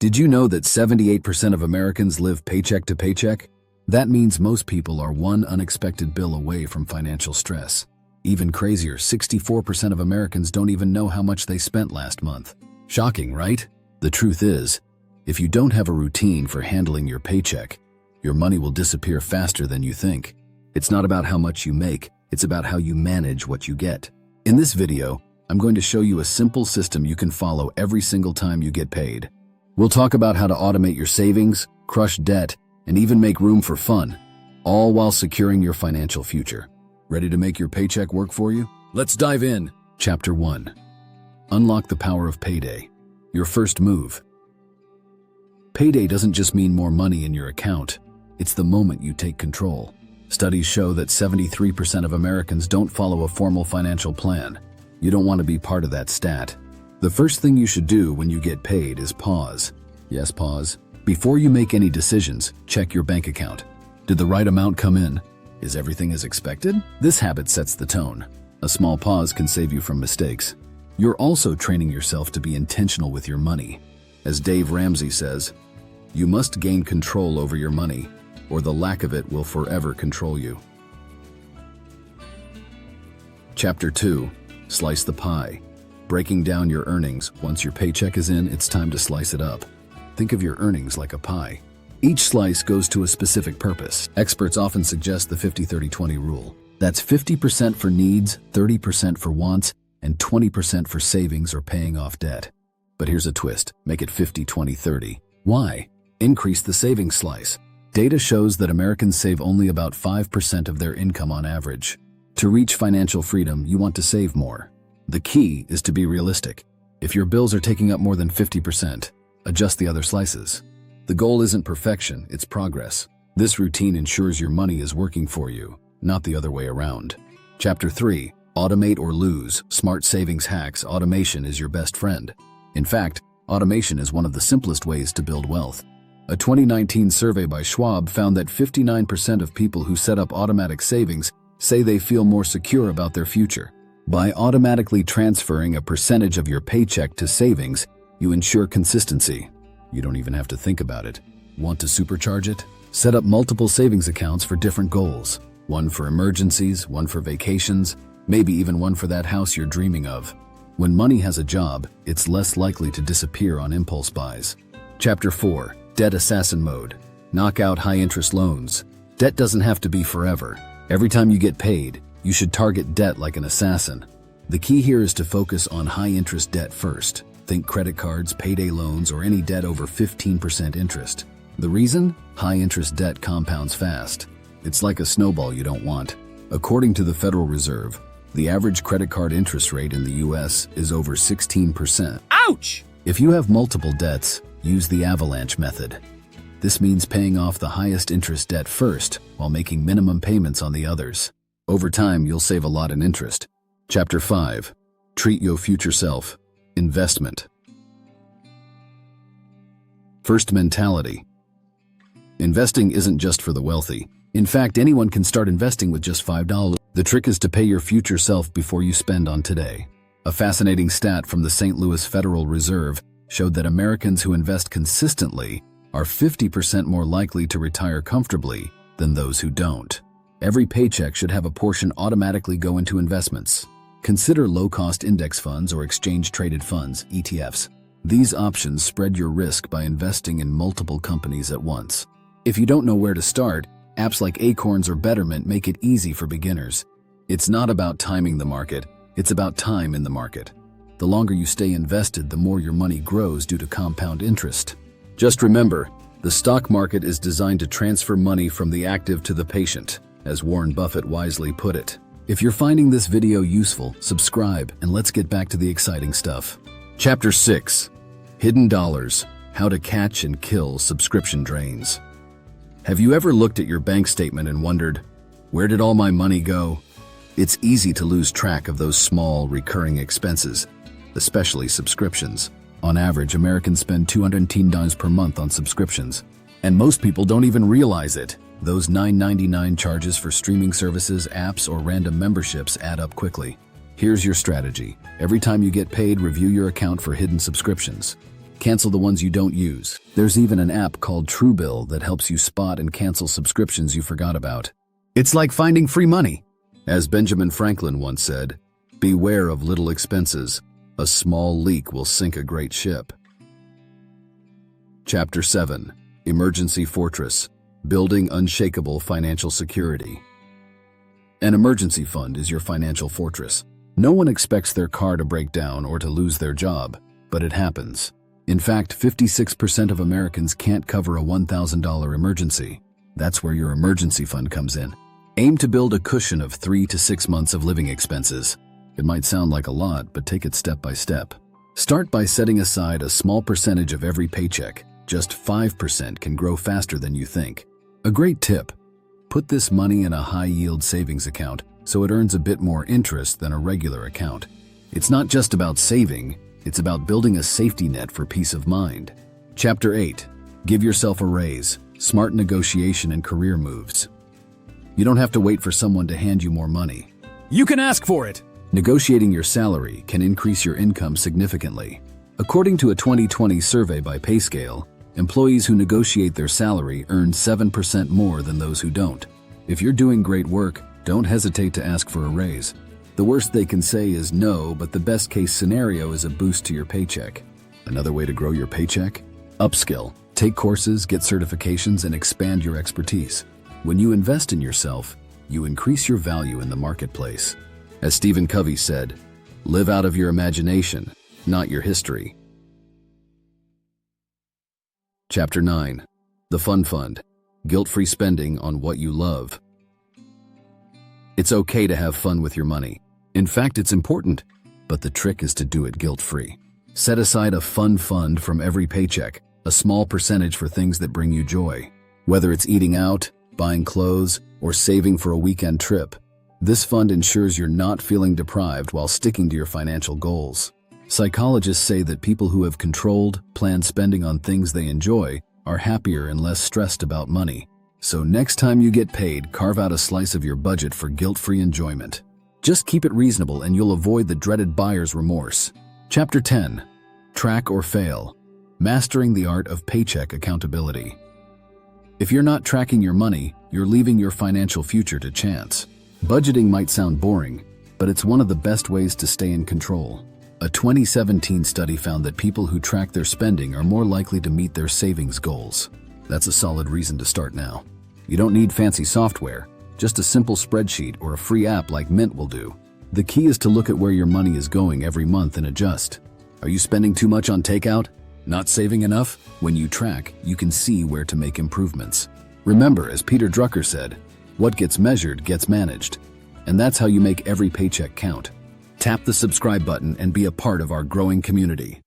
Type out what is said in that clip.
Did you know that 78% of Americans live paycheck to paycheck? That means most people are one unexpected bill away from financial stress. Even crazier, 64% of Americans don't even know how much they spent last month. Shocking, right? The truth is, if you don't have a routine for handling your paycheck, your money will disappear faster than you think. It's not about how much you make, it's about how you manage what you get. In this video, I'm going to show you a simple system you can follow every single time you get paid. We'll talk about how to automate your savings, crush debt, and even make room for fun, all while securing your financial future. Ready to make your paycheck work for you? Let's dive in. Chapter 1. Unlock the power of payday. Your first move. Payday doesn't just mean more money in your account. It's the moment you take control. Studies show that 73% of Americans don't follow a formal financial plan. You don't want to be part of that stat. The first thing you should do when you get paid is pause. Yes, pause. Before you make any decisions, check your bank account. Did the right amount come in? Is everything as expected? This habit sets the tone. A small pause can save you from mistakes. You're also training yourself to be intentional with your money. As Dave Ramsey says, you must gain control over your money, or the lack of it will forever control you. Chapter 2. Slice the pie. Breaking down your earnings. Once your paycheck is in, it's time to slice it up. Think of your earnings like a pie. Each slice goes to a specific purpose. Experts often suggest the 50-30-20 rule. That's 50% for needs, 30% for wants, and 20% for savings or paying off debt. But here's a twist. Make it 50-20-30. Why? Increase the savings slice. Data shows that Americans save only about 5% of their income on average. To reach financial freedom, you want to save more. The key is to be realistic. If your bills are taking up more than 50%, adjust the other slices. The goal isn't perfection, it's progress. This routine ensures your money is working for you, not the other way around. Chapter 3. Automate or lose. Smart savings hacks. Automation is your best friend. In fact, automation is one of the simplest ways to build wealth. A 2019 survey by Schwab found that 59% of people who set up automatic savings say they feel more secure about their future. By automatically transferring a percentage of your paycheck to savings, you ensure consistency. You don't even have to think about it. Want to supercharge it? Set up multiple savings accounts for different goals. One for emergencies, one for vacations, maybe even one for that house you're dreaming of. When money has a job, it's less likely to disappear on impulse buys. Chapter 4. Debt assassin mode. Knock out high-interest loans. Debt doesn't have to be forever. Every time you get paid, you should target debt like an assassin. The key here is to focus on high-interest debt first. Think credit cards, payday loans, or any debt over 15% interest. The reason? High-interest debt compounds fast. It's like a snowball you don't want. According to the Federal Reserve, the average credit card interest rate in the U.S. is over 16%. Ouch! If you have multiple debts, use the avalanche method. This means paying off the highest interest debt first while making minimum payments on the others. Over time, you'll save a lot in interest. Chapter 5. Treat your future self. Investment. First mentality. Investing isn't just for the wealthy. In fact, anyone can start investing with just $5. The trick is to pay your future self before you spend on today. A fascinating stat from the St. Louis Federal Reserve showed that Americans who invest consistently are 50% more likely to retire comfortably than those who don't. Every paycheck should have a portion automatically go into investments. Consider low-cost index funds or exchange-traded funds, ETFs. These options spread your risk by investing in multiple companies at once. If you don't know where to start, apps like Acorns or Betterment make it easy for beginners. It's not about timing the market, it's about time in the market. The longer you stay invested, the more your money grows due to compound interest. Just remember, the stock market is designed to transfer money from the active to the patient, as Warren Buffett wisely put it. If you're finding this video useful, subscribe and let's get back to the exciting stuff. Chapter 6. Hidden dollars. How to catch and kill subscription drains. Have you ever looked at your bank statement and wondered, where did all my money go? It's easy to lose track of those small, recurring expenses, especially subscriptions. On average, Americans spend $210 per month on subscriptions, and most people don't even realize it. Those $9.99 charges for streaming services, apps, or random memberships add up quickly. Here's your strategy. Every time you get paid, review your account for hidden subscriptions. Cancel the ones you don't use. There's even an app called Truebill that helps you spot and cancel subscriptions you forgot about. It's like finding free money. As Benjamin Franklin once said, beware of little expenses. A small leak will sink a great ship. Chapter 7. Emergency Fortress. Building Unshakable Financial Security. An emergency fund is your financial fortress. No one expects their car to break down or to lose their job, but it happens. In fact, 56% of Americans can't cover a $1,000 emergency. That's where your emergency fund comes in. Aim to build a cushion of 3 to 6 months of living expenses. It might sound like a lot, but take it step by step. Start by setting aside a small percentage of every paycheck. Just 5% can grow faster than you think. A great tip: put this money in a high-yield savings account so it earns a bit more interest than a regular account. It's not just about saving, it's about building a safety net for peace of mind. Chapter 8. Give yourself a raise. Smart negotiation and career moves. You don't have to wait for someone to hand you more money. You can ask for it! Negotiating your salary can increase your income significantly. According to a 2020 survey by PayScale, employees who negotiate their salary earn 7% more than those who don't. If you're doing great work, don't hesitate to ask for a raise. The worst they can say is no, but the best case scenario is a boost to your paycheck. Another way to grow your paycheck? Upskill. Take courses, get certifications, and expand your expertise. When you invest in yourself, you increase your value in the marketplace. As Stephen Covey said, live out of your imagination, not your history. Chapter 9. The Fun Fund. Guilt-free spending on what you love. It's okay to have fun with your money. In fact, it's important, but the trick is to do it guilt-free. Set aside a fun fund from every paycheck, a small percentage for things that bring you joy. Whether it's eating out, buying clothes, or saving for a weekend trip, this fund ensures you're not feeling deprived while sticking to your financial goals. Psychologists say that people who have controlled, planned spending on things they enjoy are happier and less stressed about money. So next time you get paid, carve out a slice of your budget for guilt-free enjoyment. Just keep it reasonable and you'll avoid the dreaded buyer's remorse. Chapter 10. Track or Fail. Mastering the Art of Paycheck Accountability. If you're not tracking your money, you're leaving your financial future to chance. Budgeting might sound boring, but it's one of the best ways to stay in control. A 2017 study found that people who track their spending are more likely to meet their savings goals. That's a solid reason to start now. You don't need fancy software. Just a simple spreadsheet or a free app like Mint will do. The key is to look at where your money is going every month and adjust. Are you spending too much on takeout? Not saving enough? When you track, you can see where to make improvements. Remember, as Peter Drucker said, what gets measured gets managed. And that's how you make every paycheck count. Tap the subscribe button and be a part of our growing community.